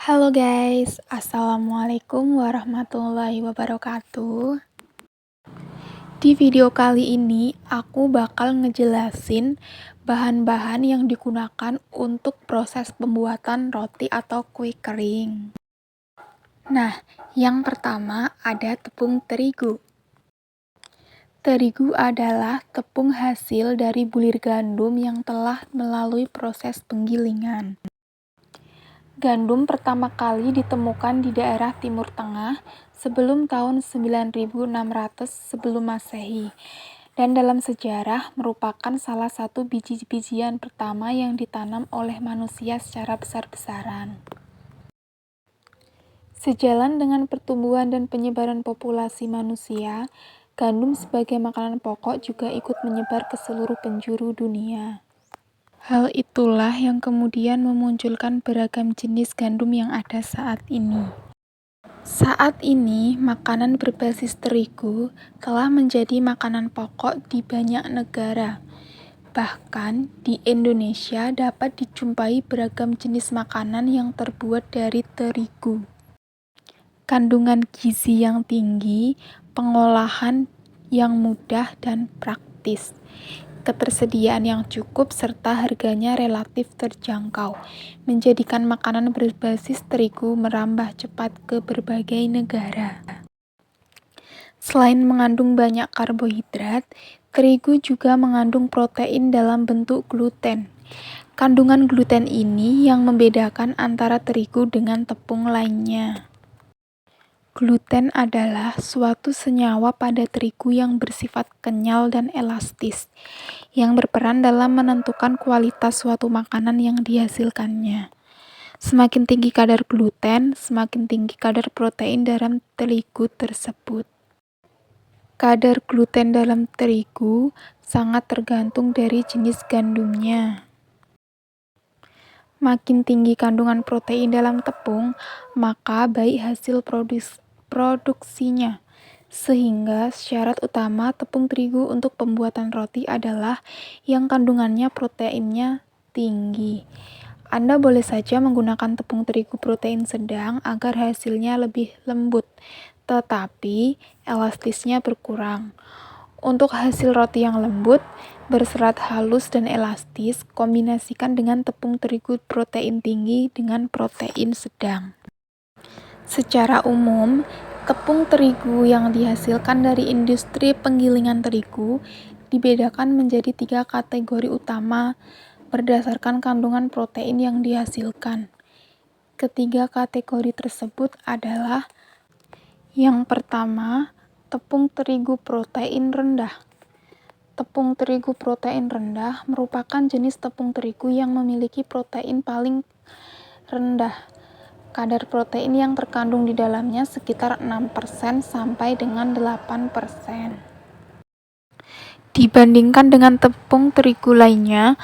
Halo guys, Assalamualaikum warahmatullahi wabarakatuh. Di video kali ini, aku bakal ngejelasin bahan-bahan yang digunakan untuk proses pembuatan roti atau kue kering. Nah, yang pertama ada tepung terigu. Terigu adalah tepung hasil dari bulir gandum yang telah melalui proses penggilingan. Gandum pertama kali ditemukan di daerah Timur Tengah sebelum tahun 9600 sebelum Masehi, dan dalam sejarah merupakan salah satu biji-bijian pertama yang ditanam oleh manusia secara besar-besaran. Sejalan dengan pertumbuhan dan penyebaran populasi manusia, gandum sebagai makanan pokok juga ikut menyebar ke seluruh penjuru dunia. Hal itulah yang kemudian memunculkan beragam jenis gandum yang ada saat ini. Saat ini, makanan berbasis terigu telah menjadi makanan pokok di banyak negara. Bahkan, di Indonesia dapat dijumpai beragam jenis makanan yang terbuat dari terigu. Kandungan gizi yang tinggi, pengolahan yang mudah dan praktis, ketersediaan yang cukup, serta harganya relatif terjangkau, menjadikan makanan berbasis terigu merambah cepat ke berbagai negara. Selain mengandung banyak karbohidrat, terigu juga mengandung protein dalam bentuk gluten. Kandungan gluten ini yang membedakan antara terigu dengan tepung lainnya. Gluten adalah suatu senyawa pada terigu yang bersifat kenyal dan elastis, yang berperan dalam menentukan kualitas suatu makanan yang dihasilkannya. Semakin tinggi kadar gluten, semakin tinggi kadar protein dalam terigu tersebut. Kadar gluten dalam terigu sangat tergantung dari jenis gandumnya. Makin tinggi kandungan protein dalam tepung, maka baik hasil produksinya. Sehingga syarat utama tepung terigu untuk pembuatan roti adalah yang kandungannya proteinnya tinggi. Anda boleh saja menggunakan tepung terigu protein sedang agar hasilnya lebih lembut, tetapi elastisnya berkurang. Untuk hasil roti yang lembut, berserat halus dan elastis, kombinasikan dengan tepung terigu protein tinggi dengan protein sedang. Secara umum, tepung terigu yang dihasilkan dari industri penggilingan terigu dibedakan menjadi 3 kategori utama berdasarkan kandungan protein yang dihasilkan. Ketiga kategori tersebut adalah: yang pertama, tepung terigu protein rendah. Tepung terigu protein rendah merupakan jenis tepung terigu yang memiliki protein paling rendah. Kadar protein yang terkandung di dalamnya sekitar 6% sampai dengan 8%. Dibandingkan dengan tepung terigu lainnya,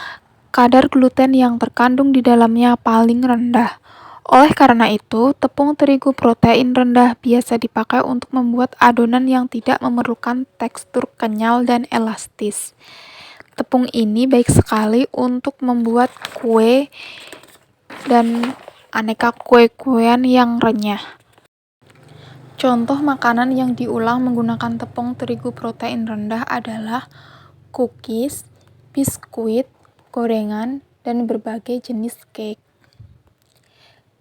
kadar gluten yang terkandung di dalamnya paling rendah. Oleh karena itu, tepung terigu protein rendah biasa dipakai untuk membuat adonan yang tidak memerlukan tekstur kenyal dan elastis. Tepung ini baik sekali untuk membuat kue dan aneka kue-kuean yang renyah. Contoh makanan yang diulang menggunakan tepung terigu protein rendah adalah cookies, biskuit, gorengan, dan berbagai jenis cake.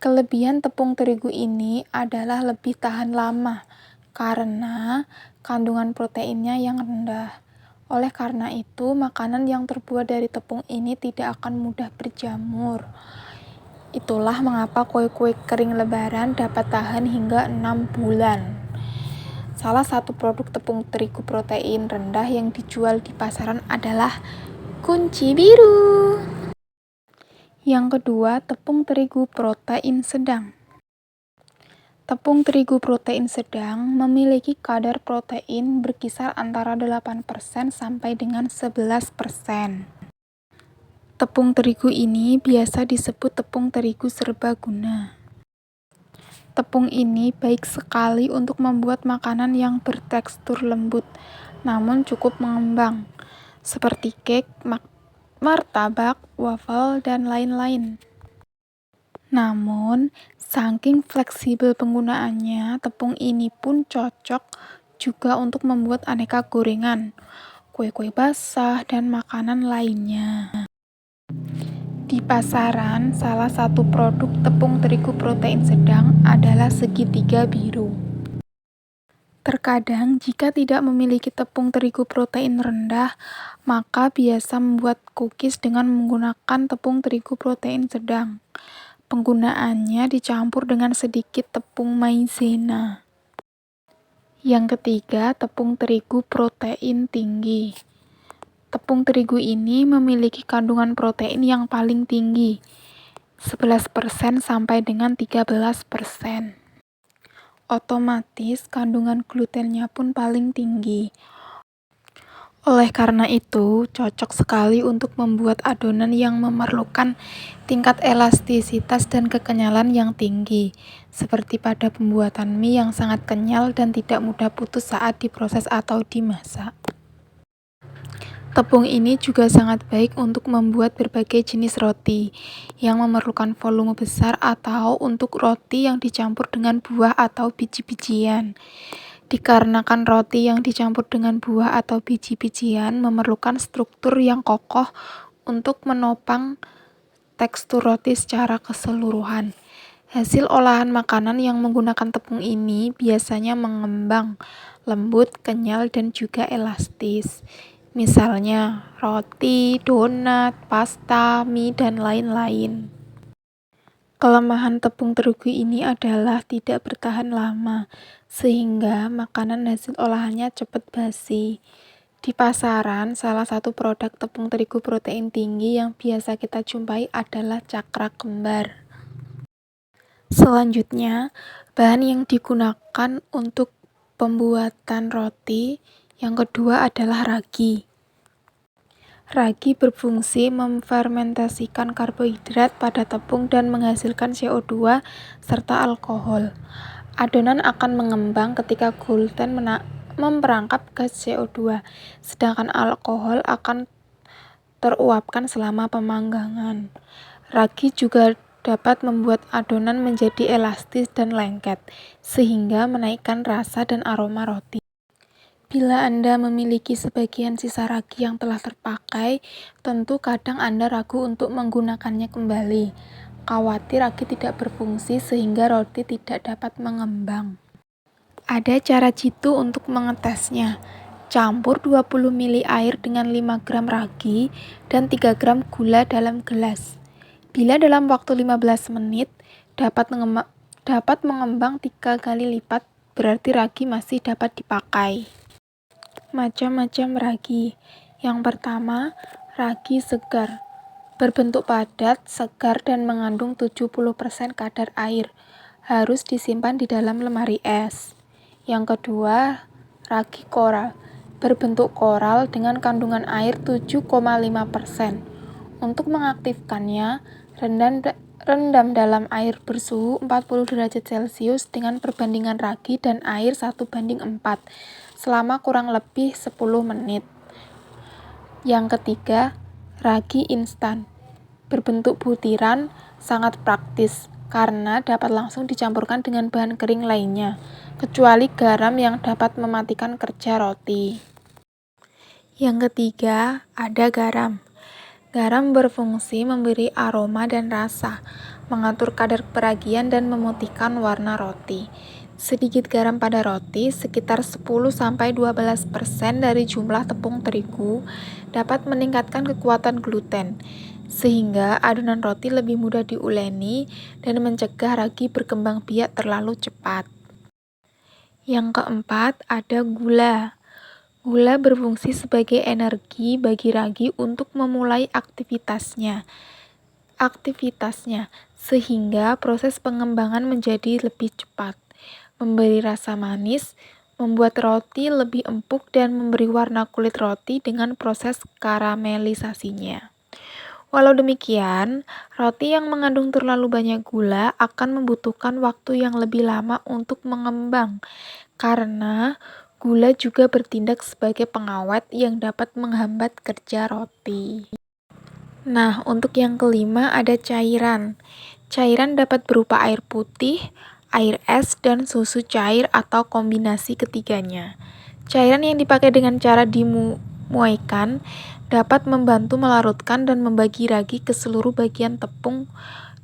Kelebihan tepung terigu ini adalah lebih tahan lama karena kandungan proteinnya yang rendah. Oleh karena itu, makanan yang terbuat dari tepung ini tidak akan mudah berjamur. Itulah mengapa kue-kue kering lebaran dapat tahan hingga 6 bulan. Salah satu produk tepung terigu protein rendah yang dijual di pasaran adalah kunci biru. Yang kedua, tepung terigu protein sedang. Tepung terigu protein sedang memiliki kadar protein berkisar antara 8% sampai dengan 11%. Tepung terigu ini biasa disebut tepung terigu serbaguna. Tepung ini baik sekali untuk membuat makanan yang bertekstur lembut, namun cukup mengembang, seperti cake, martabak, waffle, dan lain-lain. Namun, saking fleksibel penggunaannya, tepung ini pun cocok juga untuk membuat aneka gorengan, kue-kue basah, dan makanan lainnya. Di pasaran, salah satu produk tepung terigu protein sedang adalah segitiga biru. Terkadang, jika tidak memiliki tepung terigu protein rendah, maka biasa membuat cookies dengan menggunakan tepung terigu protein sedang. Penggunaannya dicampur dengan sedikit tepung maizena. Yang ketiga, tepung terigu protein tinggi. Tepung terigu ini memiliki kandungan protein yang paling tinggi, 11% sampai dengan 13%. Otomatis kandungan glutennya pun paling tinggi. Oleh karena itu, cocok sekali untuk membuat adonan yang memerlukan tingkat elastisitas dan kekenyalan yang tinggi, seperti pada pembuatan mie yang sangat kenyal dan tidak mudah putus saat diproses atau dimasak. Tepung ini juga sangat baik untuk membuat berbagai jenis roti yang memerlukan volume besar atau untuk roti yang dicampur dengan buah atau biji-bijian. Dikarenakan roti yang dicampur dengan buah atau biji-bijian memerlukan struktur yang kokoh untuk menopang tekstur roti secara keseluruhan. Hasil olahan makanan yang menggunakan tepung ini biasanya mengembang, lembut, kenyal, dan juga elastis. Misalnya roti, donat, pasta, mie, dan lain-lain. Kelemahan tepung terigu ini adalah tidak bertahan lama, sehingga makanan hasil olahannya cepat basi. Di pasaran, salah satu produk tepung terigu protein tinggi yang biasa kita jumpai adalah Cakra Kembar. Selanjutnya, bahan yang digunakan untuk pembuatan roti yang kedua adalah ragi. Ragi berfungsi memfermentasikan karbohidrat pada tepung dan menghasilkan CO2 serta alkohol. Adonan akan mengembang ketika gluten memperangkap gas CO2, sedangkan alkohol akan teruapkan selama pemanggangan. Ragi juga dapat membuat adonan menjadi elastis dan lengket, sehingga menaikkan rasa dan aroma roti. Bila Anda memiliki sebagian sisa ragi yang telah terpakai, tentu kadang Anda ragu untuk menggunakannya kembali. Khawatir ragi tidak berfungsi sehingga roti tidak dapat mengembang. Ada cara jitu untuk mengetesnya. Campur 20 ml air dengan 5 gram ragi dan 3 gram gula dalam gelas. Bila dalam waktu 15 menit dapat mengembang 3 kali lipat, berarti ragi masih dapat dipakai. Macam-macam ragi. Yang pertama, ragi segar. Berbentuk padat, segar, dan mengandung 70% kadar air. Harus disimpan di dalam lemari es. Yang kedua, ragi koral. Berbentuk koral dengan kandungan air 7,5%. Untuk mengaktifkannya, rendam dalam air bersuhu 40 derajat Celcius dengan perbandingan ragi dan air 1:4 selama kurang lebih 10 menit. Yang ketiga, ragi instan. Berbentuk butiran, sangat praktis karena dapat langsung dicampurkan dengan bahan kering lainnya, kecuali garam yang dapat mematikan kerja roti. Yang ketiga, ada garam. Garam berfungsi memberi aroma dan rasa, mengatur kadar peragian dan memutihkan warna roti. Sedikit garam pada roti, sekitar 10-12% dari jumlah tepung terigu, dapat meningkatkan kekuatan gluten, sehingga adonan roti lebih mudah diuleni dan mencegah ragi berkembang biak terlalu cepat. Yang keempat, ada gula. Gula berfungsi sebagai energi bagi ragi untuk memulai aktivitasnya, sehingga proses pengembangan menjadi lebih cepat, memberi rasa manis, membuat roti lebih empuk, dan memberi warna kulit roti dengan proses karamelisasinya. Walau demikian, roti yang mengandung terlalu banyak gula akan membutuhkan waktu yang lebih lama untuk mengembang, karena gula juga bertindak sebagai pengawet yang dapat menghambat kerja roti. Nah, untuk yang kelima ada cairan. Cairan dapat berupa air putih, air es, dan susu cair atau kombinasi ketiganya. Cairan yang dipakai dengan cara dimuaikan dapat membantu melarutkan dan membagi ragi ke seluruh bagian tepung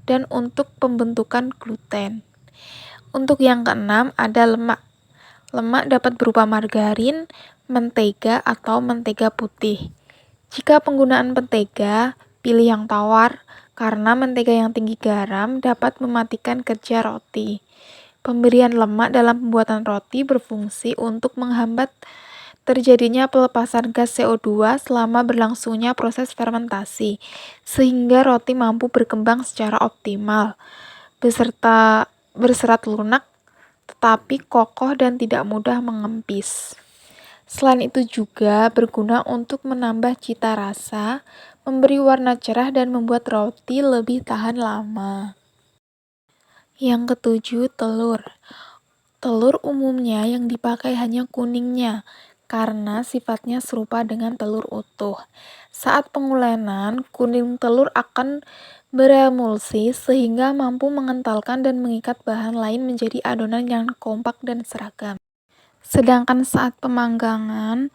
dan untuk pembentukan gluten. Untuk yang keenam ada lemak. Lemak dapat berupa margarin, mentega, atau mentega putih. Jika penggunaan mentega, pilih yang tawar, karena mentega yang tinggi garam dapat mematikan kerja roti. Pemberian lemak dalam pembuatan roti berfungsi untuk menghambat terjadinya pelepasan gas CO2 selama berlangsungnya proses fermentasi, sehingga roti mampu berkembang secara optimal, berserat lunak, tetapi kokoh dan tidak mudah mengempis. Selain itu juga berguna untuk menambah cita rasa, memberi warna cerah, dan membuat roti lebih tahan lama. Yang ketujuh, telur. Telur umumnya yang dipakai hanya kuningnya, karena sifatnya serupa dengan telur utuh. Saat pengulenan, kuning telur akan beremulsi sehingga mampu mengentalkan dan mengikat bahan lain menjadi adonan yang kompak dan seragam. Sedangkan saat pemanggangan,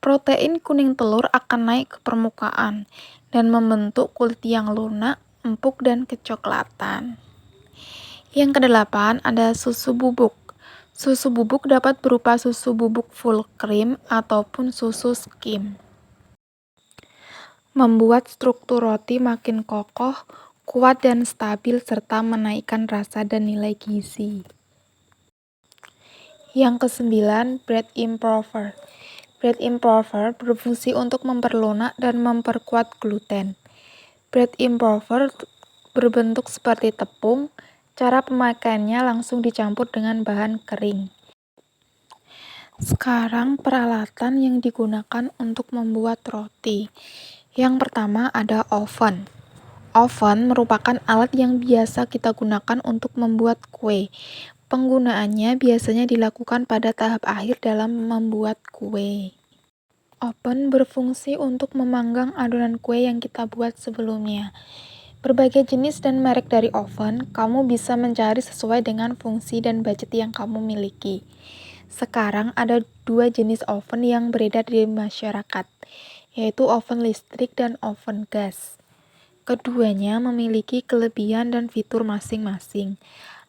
protein kuning telur akan naik ke permukaan dan membentuk kulit yang lunak, empuk, dan kecoklatan. Yang kedelapan ada susu bubuk. Susu bubuk dapat berupa susu bubuk full cream ataupun susu skim. Membuat struktur roti makin kokoh, kuat, dan stabil serta menaikkan rasa dan nilai gizi. Yang kesembilan, bread improver. Bread improver berfungsi untuk memperlunak dan memperkuat gluten. Bread improver berbentuk seperti tepung. Cara pemakaiannya langsung dicampur dengan bahan kering. Sekarang peralatan yang digunakan untuk membuat roti. Yang pertama ada oven. Oven merupakan alat yang biasa kita gunakan untuk membuat kue. Penggunaannya biasanya dilakukan pada tahap akhir dalam membuat kue. Oven berfungsi untuk memanggang adonan kue yang kita buat sebelumnya. Berbagai jenis dan merek dari oven, kamu bisa mencari sesuai dengan fungsi dan budget yang kamu miliki. Sekarang ada 2 jenis oven yang beredar di masyarakat, yaitu oven listrik dan oven gas. Keduanya memiliki kelebihan dan fitur masing-masing.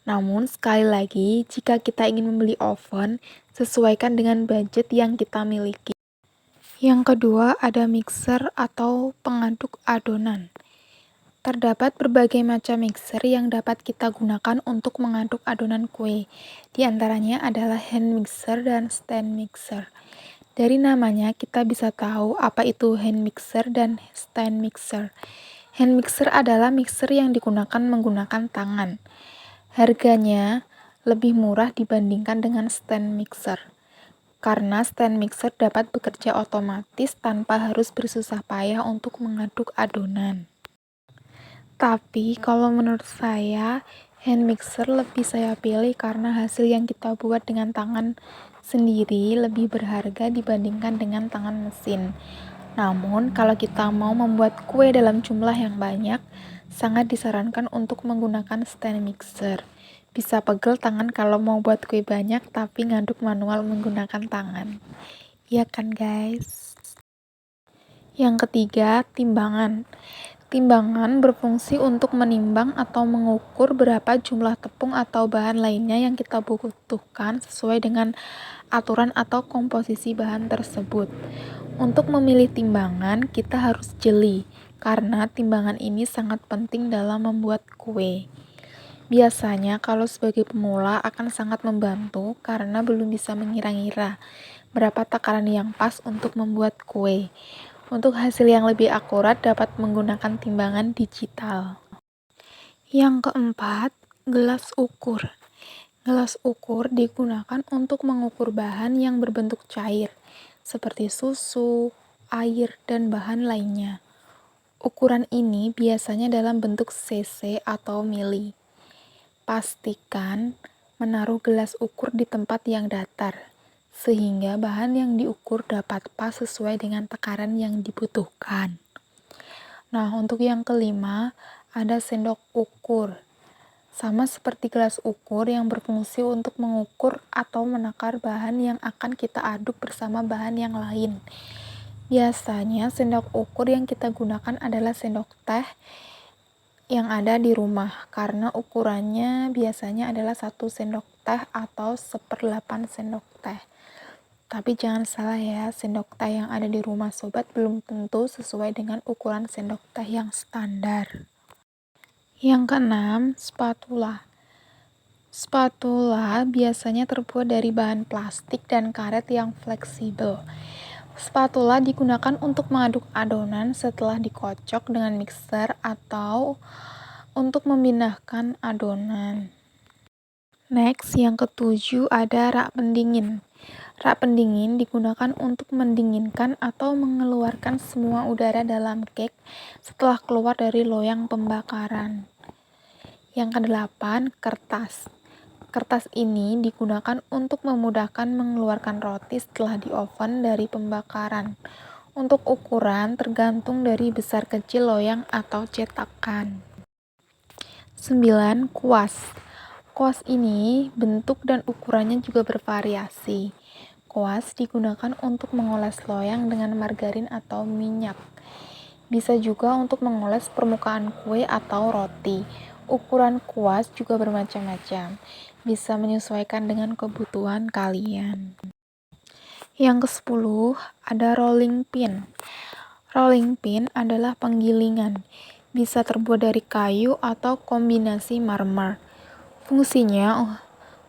Namun, sekali lagi, jika kita ingin membeli oven, sesuaikan dengan budget yang kita miliki. Yang kedua, ada mixer atau pengaduk adonan. Terdapat berbagai macam mixer yang dapat kita gunakan untuk mengaduk adonan kue. Di antaranya adalah hand mixer dan stand mixer. Dari namanya, kita bisa tahu apa itu hand mixer dan stand mixer. Hand mixer adalah mixer yang digunakan menggunakan tangan. Harganya lebih murah dibandingkan dengan stand mixer, karena stand mixer dapat bekerja otomatis tanpa harus bersusah payah untuk mengaduk adonan. Tapi kalau menurut saya, hand mixer lebih saya pilih karena hasil yang kita buat dengan tangan sendiri lebih berharga dibandingkan dengan tangan mesin. Namun, kalau kita mau membuat kue dalam jumlah yang banyak, sangat disarankan untuk menggunakan stand mixer. Bisa pegel tangan kalau mau buat kue banyak tapi ngaduk manual menggunakan tangan. Ya kan guys? Yang ketiga, timbangan. Timbangan berfungsi untuk menimbang atau mengukur berapa jumlah tepung atau bahan lainnya yang kita butuhkan sesuai dengan aturan atau komposisi bahan tersebut. Untuk memilih timbangan, kita harus jeli, karena timbangan ini sangat penting dalam membuat kue. Biasanya, kalau sebagai pemula akan sangat membantu karena belum bisa mengira-ngira berapa takaran yang pas untuk membuat kue. Untuk hasil yang lebih akurat dapat menggunakan timbangan digital. Yang keempat, gelas ukur. Gelas ukur digunakan untuk mengukur bahan yang berbentuk cair, seperti susu, air, dan bahan lainnya. Ukuran ini biasanya dalam bentuk cc atau mili. Pastikan menaruh gelas ukur di tempat yang datar, sehingga bahan yang diukur dapat pas sesuai dengan takaran yang dibutuhkan. Nah, untuk yang kelima, ada sendok ukur. sama seperti gelas ukur yang berfungsi untuk mengukur atau menakar bahan yang akan kita aduk bersama bahan yang lain. Biasanya sendok ukur yang kita gunakan adalah sendok teh yang ada di rumah, karena ukurannya biasanya adalah 1 sendok teh atau 1/8 sendok teh. Tapi jangan salah ya, sendok teh yang ada di rumah sobat belum tentu sesuai dengan ukuran sendok teh yang standar. Yang keenam, spatula. Spatula biasanya terbuat dari bahan plastik dan karet yang fleksibel. Spatula digunakan untuk mengaduk adonan setelah dikocok dengan mixer atau untuk memindahkan adonan. Next, yang ketujuh ada rak pendingin. Rak pendingin digunakan untuk mendinginkan atau mengeluarkan semua udara dalam cake setelah keluar dari loyang pembakaran. Yang kedelapan, kertas. Kertas ini digunakan untuk memudahkan mengeluarkan roti setelah di oven dari pembakaran. Untuk ukuran tergantung dari besar kecil loyang atau cetakan. 9. Kuas. Kuas ini bentuk dan ukurannya juga bervariasi. Kuas digunakan untuk mengoles loyang dengan margarin atau minyak. Bisa juga untuk mengoles permukaan kue atau roti. Ukuran kuas juga bermacam-macam. Bisa menyesuaikan dengan kebutuhan kalian. Yang ke-10 ada rolling pin. Rolling pin adalah penggilingan. Bisa terbuat dari kayu atau kombinasi marmer. Fungsinya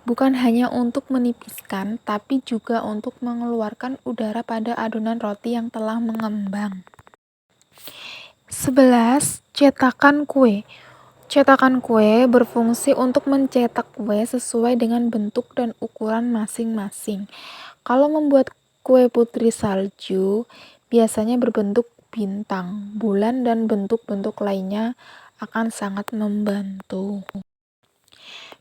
bukan hanya untuk menipiskan, tapi juga untuk mengeluarkan udara pada adonan roti yang telah mengembang. 11. Cetakan kue. Cetakan kue berfungsi untuk mencetak kue sesuai dengan bentuk dan ukuran masing-masing. Kalau membuat kue putri salju, biasanya berbentuk bintang, bulan, dan bentuk-bentuk lainnya akan sangat membantu.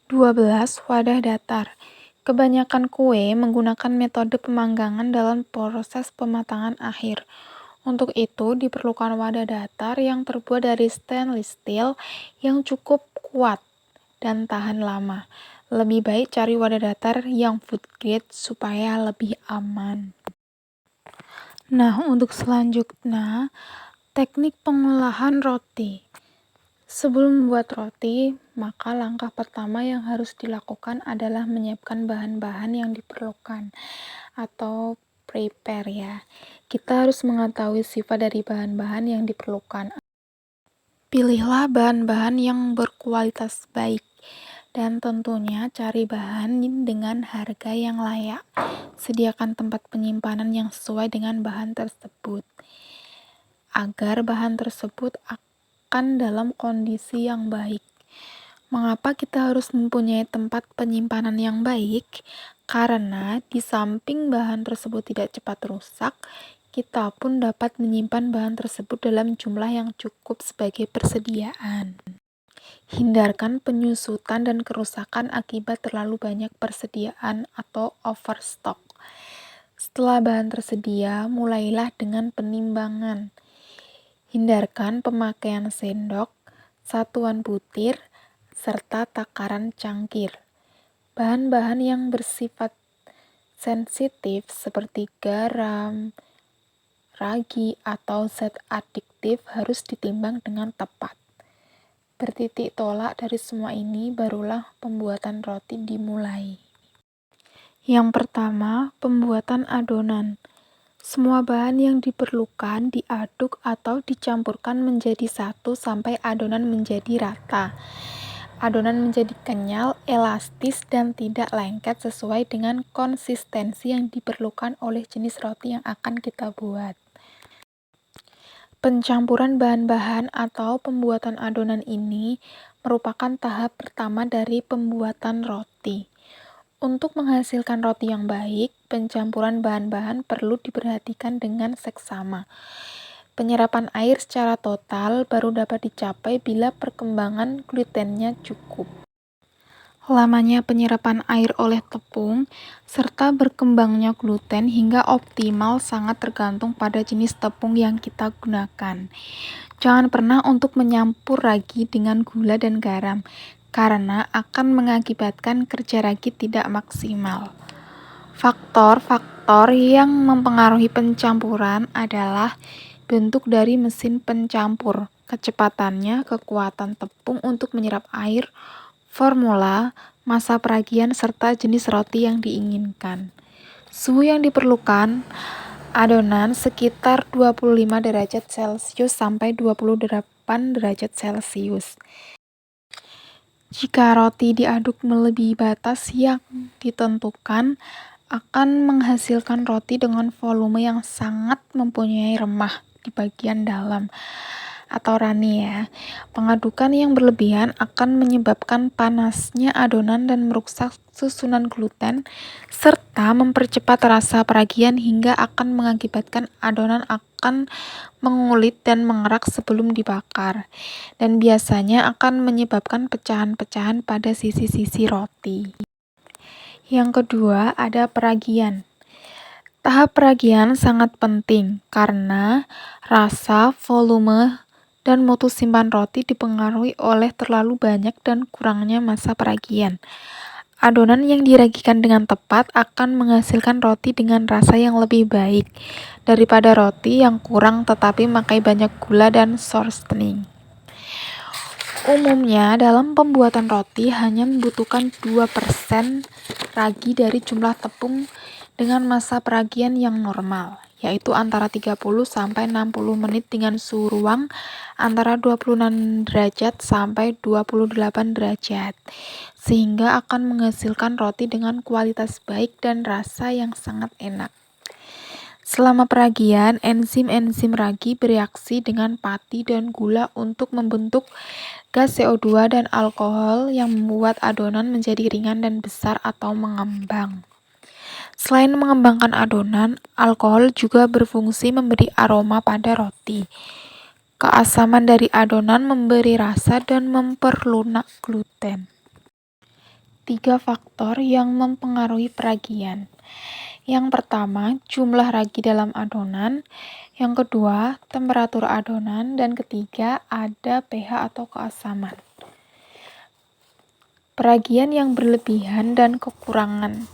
12. Wadah datar. Kebanyakan kue menggunakan metode pemanggangan dalam proses pematangan akhir. Untuk itu, diperlukan wadah datar yang terbuat dari stainless steel yang cukup kuat dan tahan lama. Lebih baik cari wadah datar yang food grade supaya lebih aman. Nah, untuk selanjutnya, teknik pengolahan roti. Sebelum membuat roti, maka langkah pertama yang harus dilakukan adalah menyiapkan bahan-bahan yang diperlukan atau prepare ya. Kita harus mengetahui sifat dari bahan-bahan yang diperlukan. Pilihlah bahan-bahan yang berkualitas baik dan tentunya cari bahan dengan harga yang layak. Sediakan tempat penyimpanan yang sesuai dengan bahan tersebut agar bahan tersebut akan dalam kondisi yang baik. Mengapa kita harus mempunyai tempat penyimpanan yang baik? Karena di samping bahan tersebut tidak cepat rusak, kita pun dapat menyimpan bahan tersebut dalam jumlah yang cukup sebagai persediaan. Hindarkan penyusutan dan kerusakan akibat terlalu banyak persediaan atau overstock. Setelah bahan tersedia, mulailah dengan penimbangan. Hindarkan pemakaian sendok, satuan butir, serta takaran cangkir. Bahan-bahan yang bersifat sensitif seperti garam, ragi, atau zat adiktif harus ditimbang dengan tepat. Bertitik tolak dari semua ini barulah pembuatan roti dimulai. Yang pertama, pembuatan adonan. Semua bahan yang diperlukan diaduk atau dicampurkan menjadi satu sampai adonan menjadi rata. Adonan menjadi kenyal, elastis, dan tidak lengket sesuai dengan konsistensi yang diperlukan oleh jenis roti yang akan kita buat. Pencampuran bahan-bahan atau pembuatan adonan ini merupakan tahap pertama dari pembuatan roti. Untuk menghasilkan roti yang baik, pencampuran bahan-bahan perlu diperhatikan dengan seksama. Penyerapan air secara total baru dapat dicapai bila perkembangan glutennya cukup. Lamanya penyerapan air oleh tepung serta berkembangnya gluten hingga optimal sangat tergantung pada jenis tepung yang kita gunakan. Jangan pernah untuk menyampur ragi dengan gula dan garam, karena akan mengakibatkan kerja ragi tidak maksimal. Faktor-faktor yang mempengaruhi pencampuran adalah bentuk dari mesin pencampur, kecepatannya, kekuatan tepung untuk menyerap air, formula, masa peragian, serta jenis roti yang diinginkan. Suhu yang diperlukan adonan sekitar 25 derajat Celcius sampai 28 derajat Celcius. Jika roti diaduk melebihi batas yang ditentukan, akan menghasilkan roti dengan volume yang sangat mempunyai remah di bagian dalam atau rani ya. Pengadukan yang berlebihan akan menyebabkan panasnya adonan dan merusak susunan gluten serta mempercepat rasa peragian hingga akan mengakibatkan adonan akan mengulit dan mengerak sebelum dibakar dan biasanya akan menyebabkan pecahan-pecahan pada sisi-sisi roti. Yang kedua, ada peragian. Tahap peragian sangat penting karena rasa, volume, dan mutu simpan roti dipengaruhi oleh terlalu banyak dan kurangnya masa peragian. Adonan yang diragikan dengan tepat akan menghasilkan roti dengan rasa yang lebih baik daripada roti yang kurang tetapi memakai banyak gula dan shortening. Umumnya, dalam pembuatan roti hanya membutuhkan 2% ragi dari jumlah tepung dengan masa peragian yang normal, yaitu antara 30-60 menit dengan suhu ruang antara 26 derajat sampai 28 derajat, sehingga akan menghasilkan roti dengan kualitas baik dan rasa yang sangat enak. Selama peragian, enzim-enzim ragi bereaksi dengan pati dan gula untuk membentuk gas CO2 dan alkohol yang membuat adonan menjadi ringan dan besar atau mengembang. Selain mengembangkan adonan, alkohol juga berfungsi memberi aroma pada roti. Keasaman dari adonan memberi rasa dan memperlunak gluten. 3 faktor yang mempengaruhi peragian. Yang pertama, jumlah ragi dalam adonan. Yang kedua, temperatur adonan. Dan ketiga, ada pH atau keasaman. Peragian yang berlebihan dan kekurangan.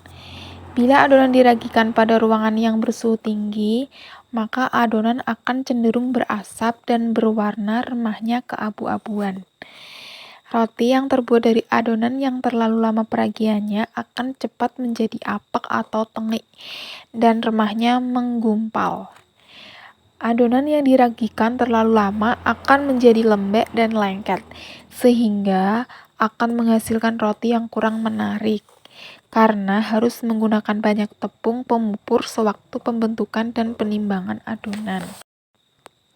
Bila adonan diragikan pada ruangan yang bersuhu tinggi, maka adonan akan cenderung berasap dan berwarna remahnya keabu-abuan. Roti yang terbuat dari adonan yang terlalu lama peragiannya akan cepat menjadi apak atau tengik dan remahnya menggumpal. Adonan yang diragikan terlalu lama akan menjadi lembek dan lengket, sehingga akan menghasilkan roti yang kurang menarik, karena harus menggunakan banyak tepung pemupur sewaktu pembentukan dan penimbangan adonan.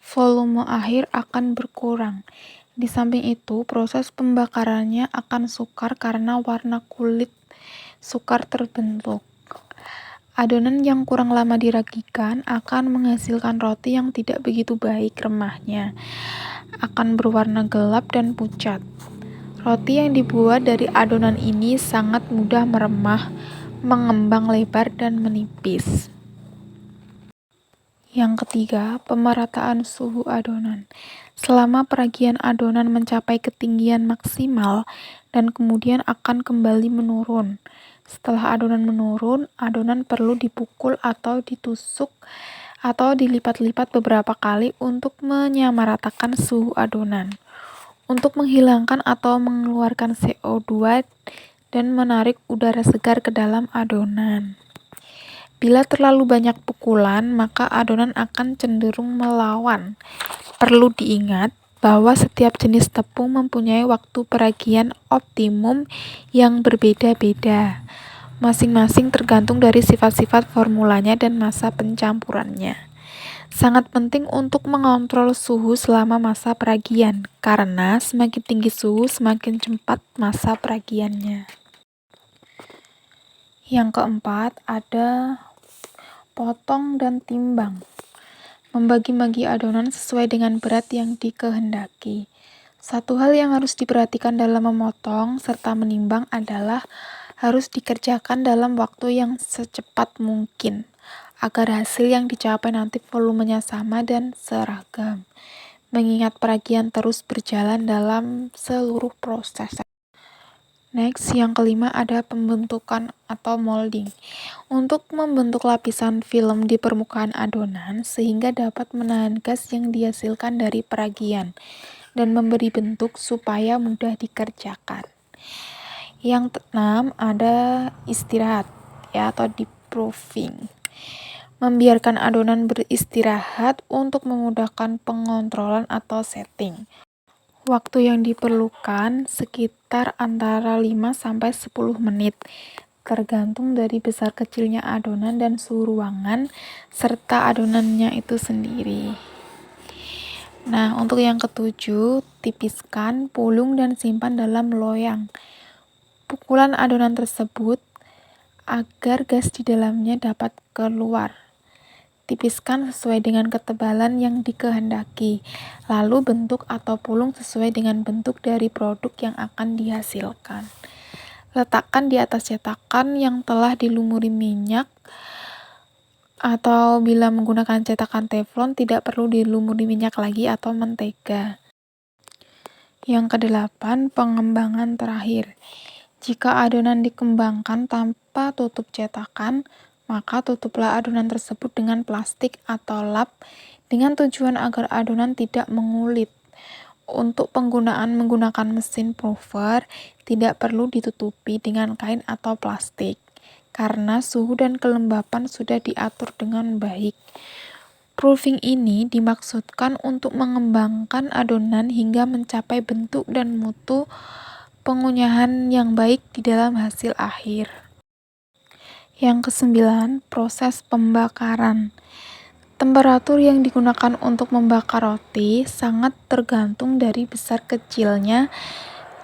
Volume akhir akan berkurang. Di samping itu, proses pembakarannya akan sukar karena warna kulit sukar terbentuk. Adonan yang kurang lama diragikan akan menghasilkan roti yang tidak begitu baik remahnya, akan berwarna gelap dan pucat. Roti yang dibuat dari adonan ini sangat mudah meremah, mengembang lebar, dan menipis. Yang ketiga, pemerataan suhu adonan. Selama peragian adonan mencapai ketinggian maksimal dan kemudian akan kembali menurun. Setelah adonan menurun, adonan perlu dipukul atau ditusuk atau dilipat-lipat beberapa kali untuk menyamaratakan suhu adonan, untuk menghilangkan atau mengeluarkan CO2 dan menarik udara segar ke dalam adonan. Bila terlalu banyak pukulan, maka adonan akan cenderung melawan. Perlu diingat bahwa setiap jenis tepung mempunyai waktu peragian optimum yang berbeda-beda. Masing-masing tergantung dari sifat-sifat formulanya dan masa pencampurannya. Sangat penting untuk mengontrol suhu selama masa peragian, karena semakin tinggi suhu, semakin cepat masa peragiannya. Yang keempat, ada potong dan timbang. Membagi-bagi adonan sesuai dengan berat yang dikehendaki. Satu hal yang harus diperhatikan dalam memotong serta menimbang adalah harus dikerjakan dalam waktu yang secepat mungkin, agar hasil yang dicapai nanti volumenya sama dan seragam. Mengingat peragian terus berjalan dalam seluruh proses. Next, yang kelima ada pembentukan atau molding. Untuk membentuk lapisan film di permukaan adonan sehingga dapat menahan gas yang dihasilkan dari peragian dan memberi bentuk supaya mudah dikerjakan. Yang keenam ada istirahat atau deep proofing. Membiarkan adonan beristirahat untuk memudahkan pengontrolan atau setting. Waktu yang diperlukan sekitar antara 5-10 menit, tergantung dari besar kecilnya adonan dan suhu ruangan, serta adonannya itu sendiri. Nah, untuk yang ketujuh, tipiskan, pulung, dan simpan dalam loyang. Pukulan adonan tersebut agar gas di dalamnya dapat keluar. Tipiskan sesuai dengan ketebalan yang dikehendaki, lalu bentuk atau pulung sesuai dengan bentuk dari produk yang akan dihasilkan. Letakkan di atas cetakan yang telah dilumuri minyak, atau bila menggunakan cetakan teflon tidak perlu dilumuri minyak lagi atau mentega. Yang kedelapan, pengembangan terakhir. Jika adonan dikembangkan tanpa tutup cetakan, maka tutuplah adonan tersebut dengan plastik atau lap dengan tujuan agar adonan tidak mengulit. Untuk penggunaan menggunakan mesin prover, tidak perlu ditutupi dengan kain atau plastik, karena suhu dan kelembapan sudah diatur dengan baik. Proofing ini dimaksudkan untuk mengembangkan adonan hingga mencapai bentuk dan mutu pengunyahan yang baik di dalam hasil akhir. Yang kesembilan, proses pembakaran. Temperatur yang digunakan untuk membakar roti sangat tergantung dari besar kecilnya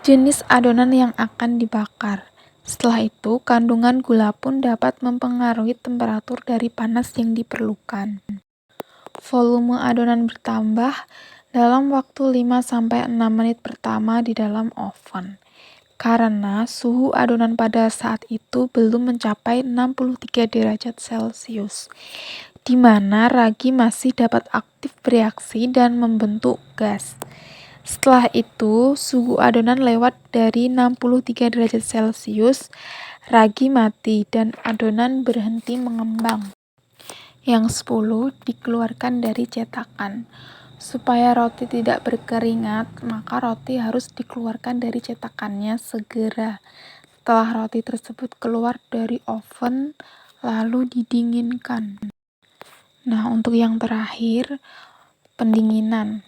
jenis adonan yang akan dibakar. Setelah itu, kandungan gula pun dapat mempengaruhi temperatur dari panas yang diperlukan. Volume adonan bertambah dalam waktu 5-6 menit pertama di dalam oven. Karena suhu adonan pada saat itu belum mencapai 63 derajat Celcius, di mana ragi masih dapat aktif bereaksi dan membentuk gas. Setelah itu, suhu adonan lewat dari 63 derajat Celcius, ragi mati dan adonan berhenti mengembang. Yang 10, dikeluarkan dari cetakan. Supaya roti tidak berkeringat, maka roti harus dikeluarkan dari cetakannya segera. Setelah roti tersebut keluar dari oven, lalu didinginkan. Nah, untuk yang terakhir, pendinginan.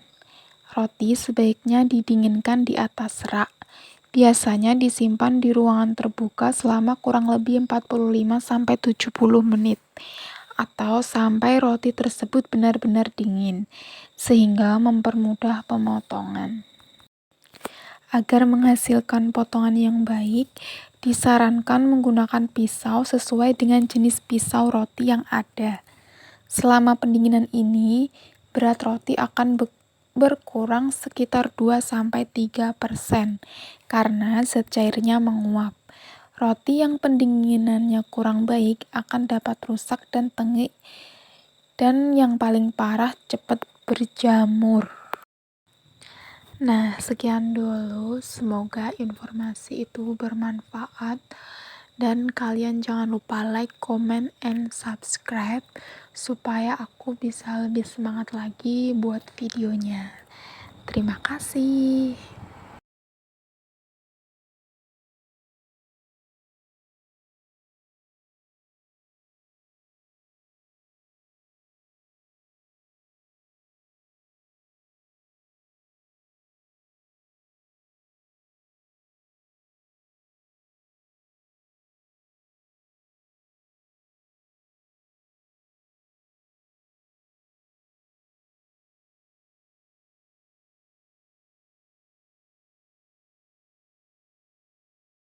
Roti sebaiknya didinginkan di atas rak. Biasanya disimpan di ruangan terbuka selama kurang lebih 45-70 menit. Atau sampai roti tersebut benar-benar dingin, sehingga mempermudah pemotongan. Agar menghasilkan potongan yang baik, disarankan menggunakan pisau sesuai dengan jenis pisau roti yang ada. Selama pendinginan ini, berat roti akan berkurang sekitar 2-3% karena zat cairnya menguap. Roti yang pendinginannya kurang baik akan dapat rusak dan tengik, dan yang paling parah cepat berjamur. Nah, sekian dulu. Semoga informasi itu bermanfaat. Dan kalian jangan lupa like, comment, and subscribe supaya aku bisa lebih semangat lagi buat videonya. Terima kasih.